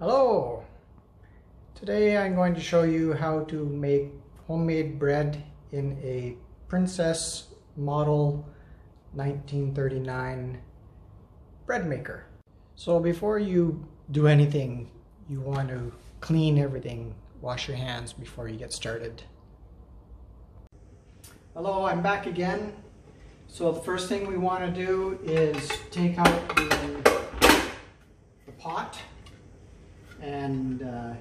Hello! Today I'm going to show you how to make homemade bread in a Princess Model 1939 Breadmaker. So before you do anything, you want to clean everything, wash your hands before you get started. Hello, I'm back again. So the first thing we want to do is take out the pot and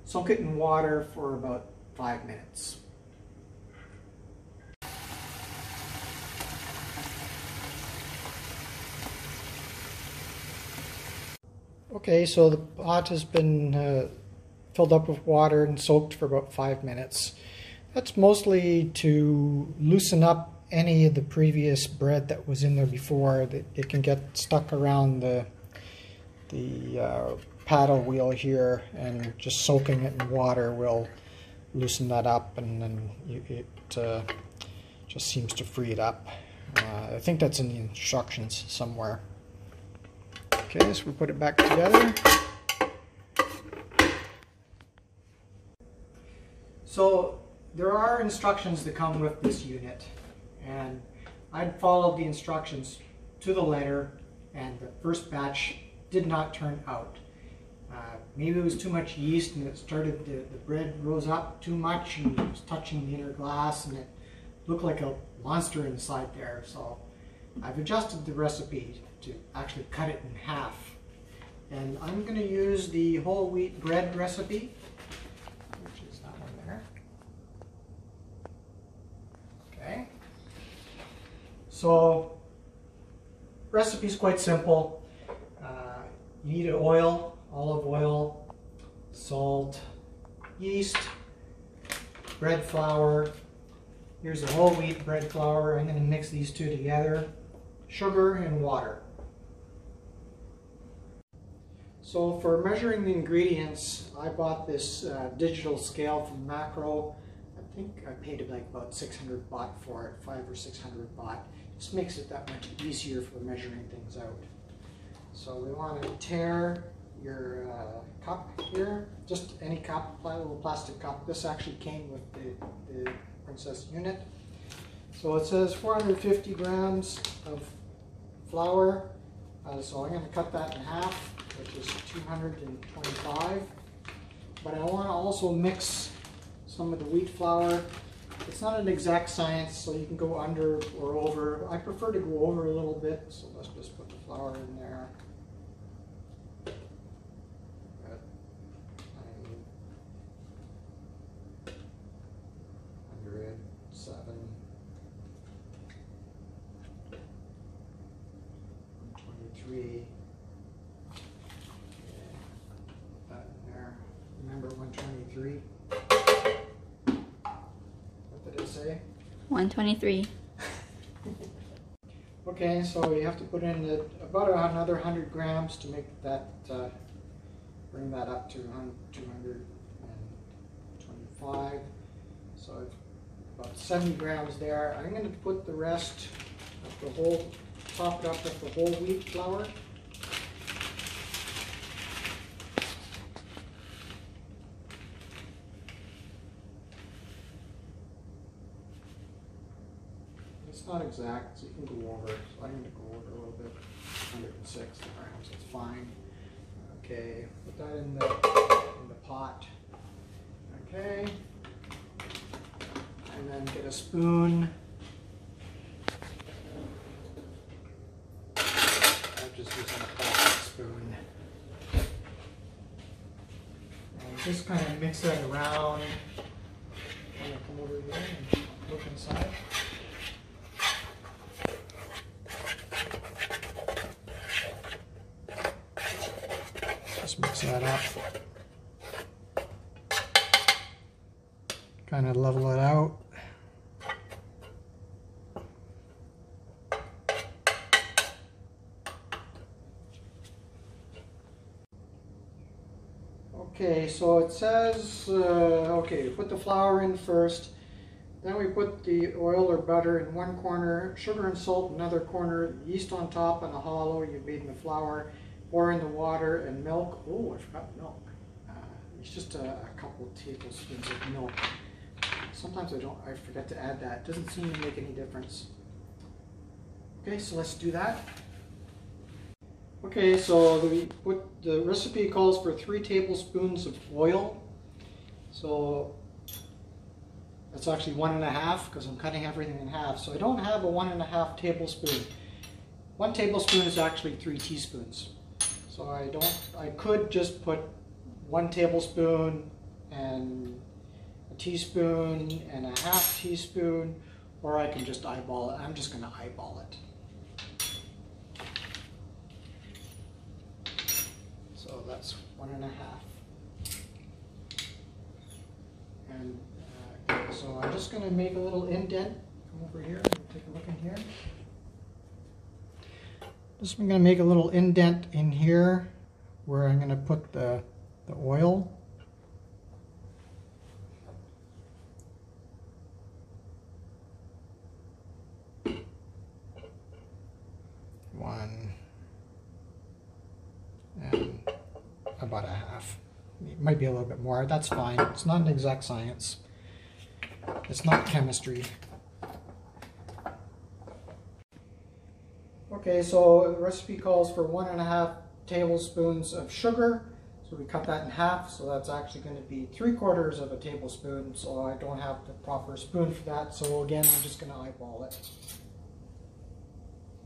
soak it in water for about 5 minutes. Okay, so the pot has been filled up with water and soaked for about 5 minutes. That's mostly to loosen up any of the previous bread that was in there before. It can get stuck around the paddle wheel here, and just soaking it in water will loosen that up, and then it just seems to free it up. I think that's in the instructions somewhere. Okay, so we put it back together. So there are instructions that come with this unit, and I'd followed the instructions to the letter, and the first batch did not turn out. Maybe it was too much yeast, and it started, the bread rose up too much and it was touching the inner glass, and it looked like a monster inside there. So I've adjusted the recipe to actually cut it in half. And I'm going to use the whole wheat bread recipe, which is that one there. Okay. So recipe is quite simple. You need oil, olive oil, salt, yeast, bread flour. Here's the whole wheat bread flour. I'm going to mix these two together. Sugar and water. So for measuring the ingredients, I bought this digital scale from Macro. I think I paid like about 600 baht for it, 500 or 600 baht. Just makes it that much easier for measuring things out. So we want to tare your cup here, just any cup, a little plastic cup. This actually came with the Princess unit. So it says 450 grams of flour. So I'm going to cut that in half, which is 225. But I want to also mix some of the wheat flour. It's not an exact science, so you can go under or over. I prefer to go over a little bit, so let's just put the flour in there. That in there. Remember 123? What did it say? 123. Okay, so you have to put in about another 100 grams to make that, bring that up to 225. So it's about 70 grams there. I'm going to put the rest of the whole, top it up with the whole wheat flour. It's not exact, so you can go over. So I'm going to go over a little bit. 106 grams, that's fine. Okay, put that in the pot. Okay, and then get a spoon. I'm just using a plastic spoon. And just kind of mix that around. I'm going to come over here and look inside. Just mix that up. Kind of level it out. Okay, so it says, okay, put the flour in first, then we put the oil or butter in one corner, sugar and salt in another corner, yeast on top and a hollow you made in the flour, pour in the water and milk. Oh, I forgot milk. It's just a couple tablespoons of milk. Sometimes I forget to add that. It doesn't seem to make any difference. Okay, so let's do that. Okay, so the recipe calls for 3 tablespoons of oil. So that's actually 1.5 because I'm cutting everything in half. So I don't have a 1.5 tablespoon. 1 tablespoon is actually 3 teaspoons. So I could just put 1 tablespoon and a teaspoon and a half teaspoon, or I can just eyeball it. I'm just going to eyeball it. So that's 1.5. And so I'm just going to make a little indent. Come over here and take a look in here. Just going to make a little indent in here where I'm going to put the oil. One and about a half. It might be a little bit more. That's fine. It's not an exact science. It's not chemistry. Okay, so the recipe calls for 1.5 tablespoons of sugar. So we cut that in half, so that's actually going to be 3/4 of a tablespoon. So I don't have the proper spoon for that. So again, I'm just going to eyeball it.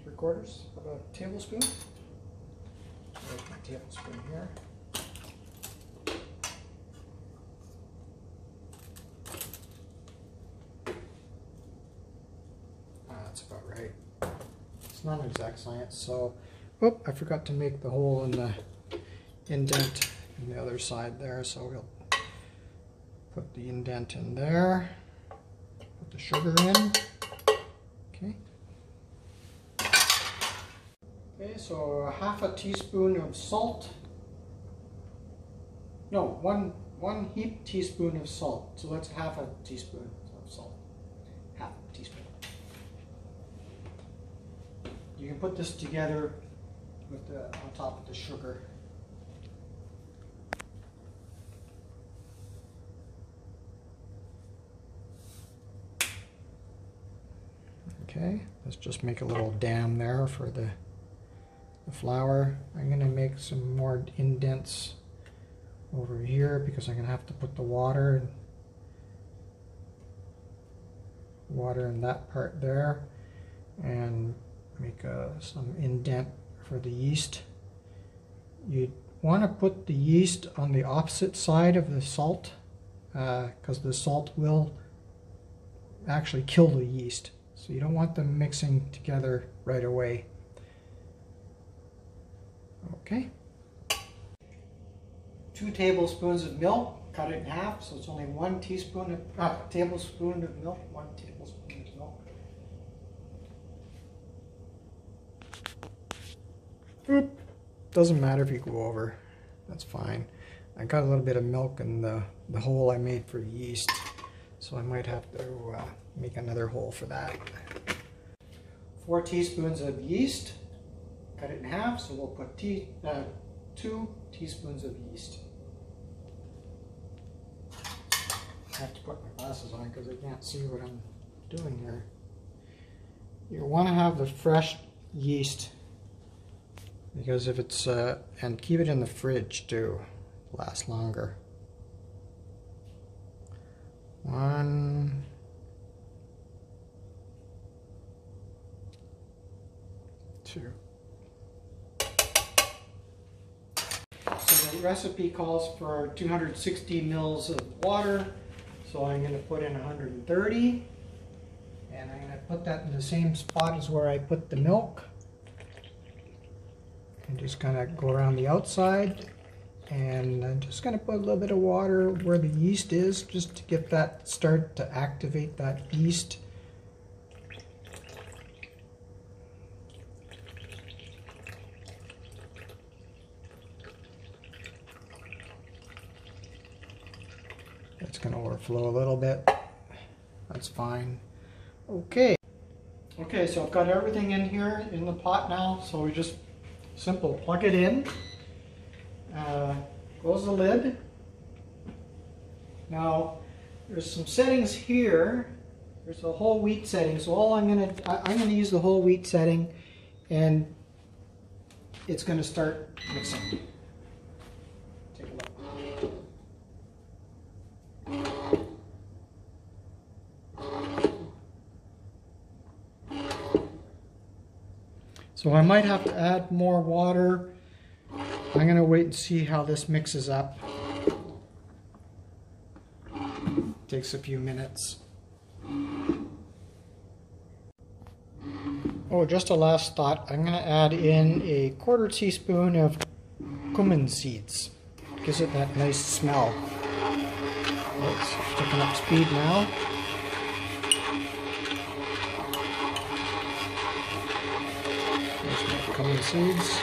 3/4 of a tablespoon. There's my tablespoon here. That's about right. It's not an exact science. So, oh, I forgot to make the hole in the indent on the other side there. So we'll put the indent in there. Put the sugar in. Okay. Okay, so 1/2 teaspoon of salt. No, one heaped teaspoon of salt. So that's 1/2 teaspoon of salt. 1/2 teaspoon. You can put this together with on top of the sugar. Okay, let's just make a little dam there for the flour. I'm going to make some more indents over here because I'm going to have to put the water in that part there, and make some indent for the yeast. You want to put the yeast on the opposite side of the salt because the salt will actually kill the yeast. So you don't want them mixing together right away. Okay. 2 tablespoons of milk, cut it in half, so it's only 1 tablespoon of milk, 1 tablespoon of milk. Oop. Doesn't matter if you go over, that's fine. I got a little bit of milk in the hole I made for yeast, so I might have to make another hole for that. 4 teaspoons of yeast, cut it in half, so we'll put 2 teaspoons of yeast. I have to put my glasses on because I can't see what I'm doing here. You want to have the fresh yeast because if it's, and keep it in the fridge too, last longer. 1, 2. So the recipe calls for 260 mils of water, so I'm going to put in 130, and I'm going to put that in the same spot as where I put the milk. And just kind of go around the outside, and I'm just going to put a little bit of water where the yeast is, just to get that, start to activate that yeast. It's going to overflow a little bit. That's fine. Okay. Okay, so I've got everything in here in the pot now, so we just Simple, plug it in, close the lid. Now there's some settings here. There's a whole wheat setting, so all I'm gonna use the whole wheat setting, and it's gonna start mixing. Take a look. So I might have to add more water. I'm gonna wait and see how this mixes up. Takes a few minutes. Oh, just a last thought. I'm going to add in a 1/4 teaspoon of cumin seeds. Gives it that nice smell. It's picking up speed now. There's my cumin seeds.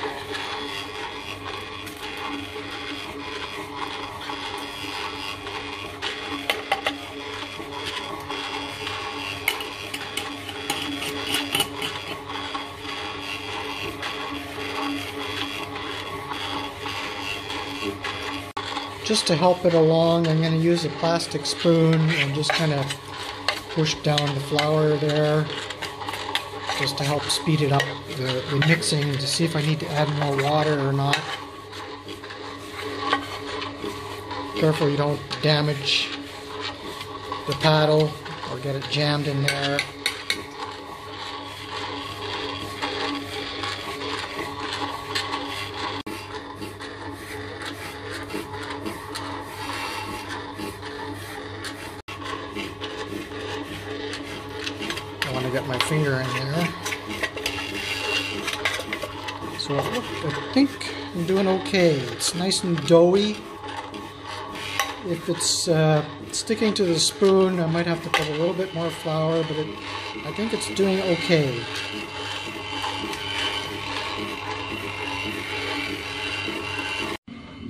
Just to help it along, I'm going to use a plastic spoon and just kind of push down the flour there, just to help speed it up, the mixing, to see if I need to add more water or not. Careful you don't damage the paddle or get it jammed in there. I want to get my finger in there. So I think I'm doing okay. It's nice and doughy. If it's sticking to the spoon, I might have to put a little bit more flour, but I think it's doing okay.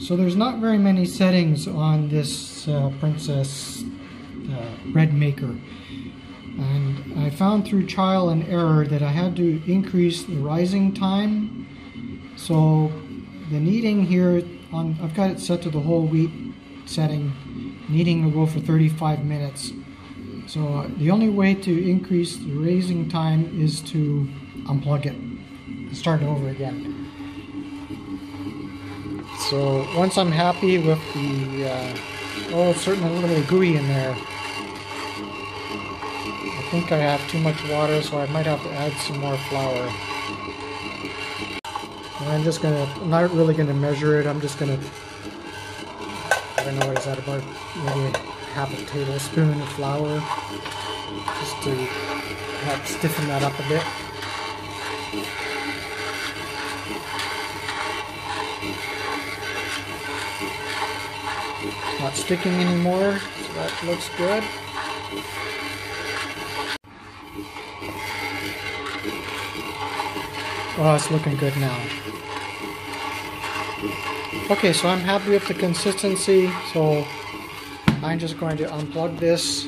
So there's not very many settings on this Princess Breadmaker. And I found through trial and error that I had to increase the rising time. So the kneading here, I've got it set to the whole wheat setting. Kneading will go for 35 minutes. So the only way to increase the raising time is to unplug it and start over again. So once I'm happy with the, oh, it's certainly a little bit of gooey in there. I think I have too much water, so I might have to add some more flour. And I'm not really gonna measure it. I'm just gonna, I don't know, what is that, about maybe half a tablespoon of flour, just to help stiffen that up a bit. It's not sticking anymore, so that looks good. Oh, it's looking good now. Okay, so I'm happy with the consistency, so I'm just going to unplug this.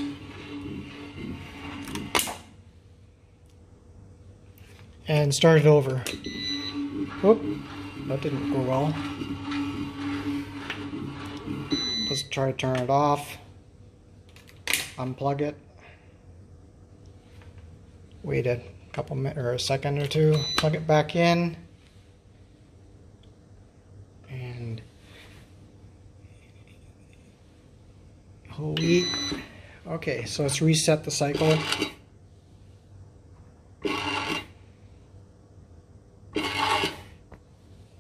And start it over. Oop, that didn't go well. Let's try to turn it off. Unplug it. Wait a couple minutes or a second or two. Plug it back in. And whole wheat. Okay, so let's reset the cycle.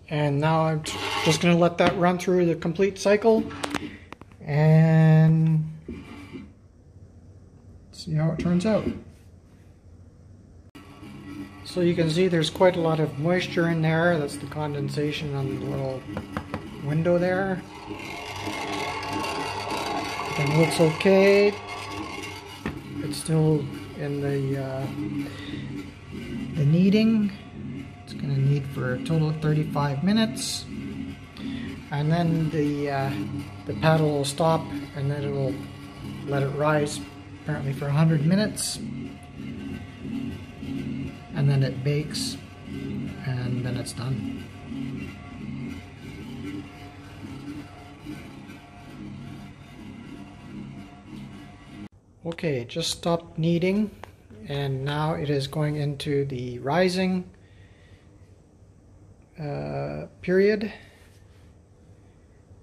And now I'm just going to let that run through the complete cycle and see how it turns out. So you can see there's quite a lot of moisture in there. That's the condensation on the little window there. Everything looks okay. It's still in the kneading. It's going to knead for a total of 35 minutes. And then the paddle will stop, and then it'll let it rise apparently for 100 minutes. And then it bakes, and then it's done. Okay, it just stopped kneading, and now it is going into the rising period.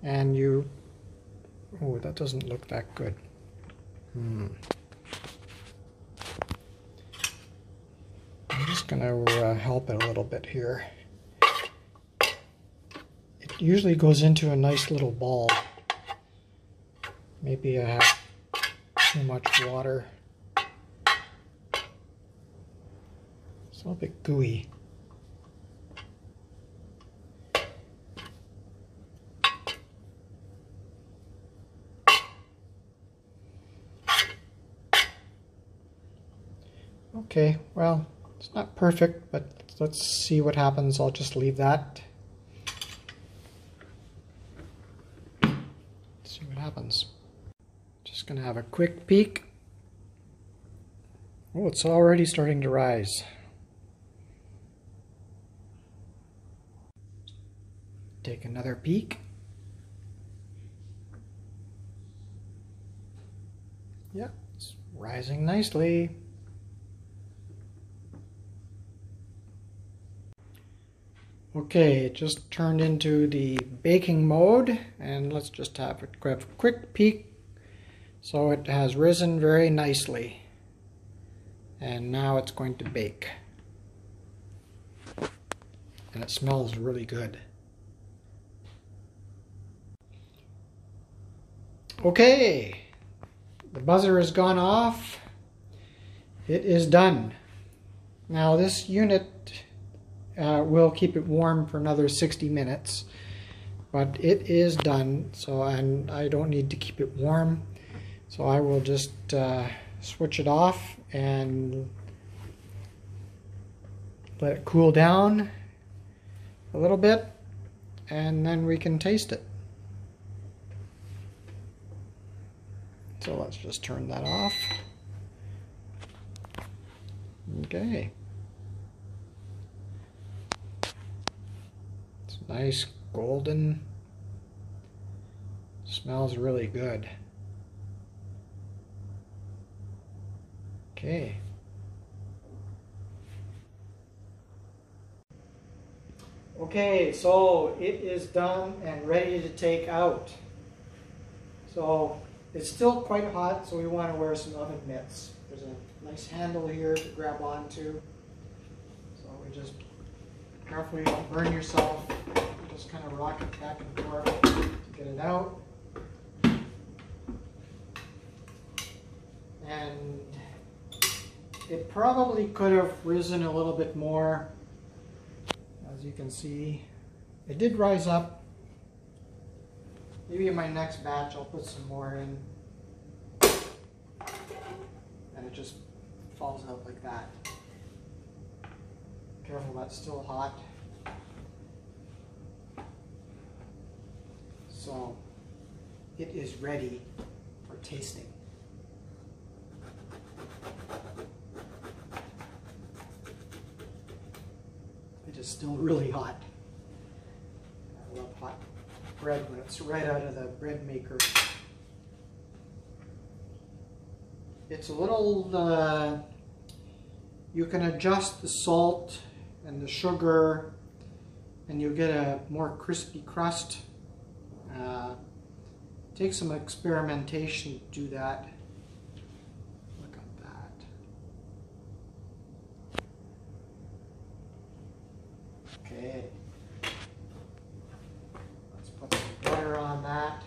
And oh, that doesn't look that good. I'm just going to help it a little bit here. It usually goes into a nice little ball. Maybe I have too much water. It's a little bit gooey. Okay, well, it's not perfect, but let's see what happens. I'll just leave that. See what happens. Just gonna have a quick peek. Oh, it's already starting to rise. Take another peek. Yeah, it's rising nicely. Okay, it just turned into the baking mode, and let's just have a quick peek. So it has risen very nicely, and now it's going to bake. And it smells really good. Okay, the buzzer has gone off. It is done. Now this unit will keep it warm for another 60 minutes, but it is done, so and I don't need to keep it warm, so I will just switch it off and let it cool down a little bit, and then we can taste it. So let's just turn that off. Okay. Nice golden, smells really good. Okay. Okay, so it is done and ready to take out. So it's still quite hot, so we want to wear some oven mitts. There's a nice handle here to grab onto. So we just carefully don't burn yourself. Just kind of rock it back and forth to get it out. And it probably could have risen a little bit more. As you can see, it did rise up. Maybe in my next batch I'll put some more in. And it just falls out like that. Careful, that's still hot. So it is ready for tasting. It is still really hot. I love hot bread when it's right out of the Breadmaker. It's a little, you can adjust the salt and the sugar, and you'll get a more crispy crust. Take some experimentation to do that. Look at that. Okay. Let's put some butter on that.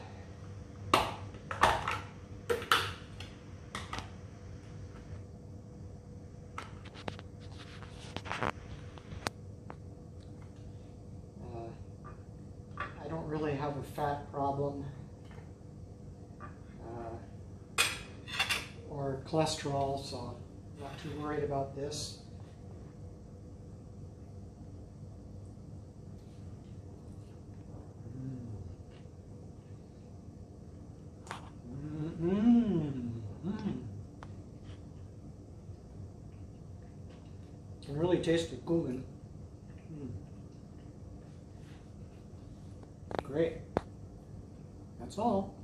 I don't really have a fat problem. Or cholesterol, so I'm not too worried about this. I can really taste the cumin. Great. That's all.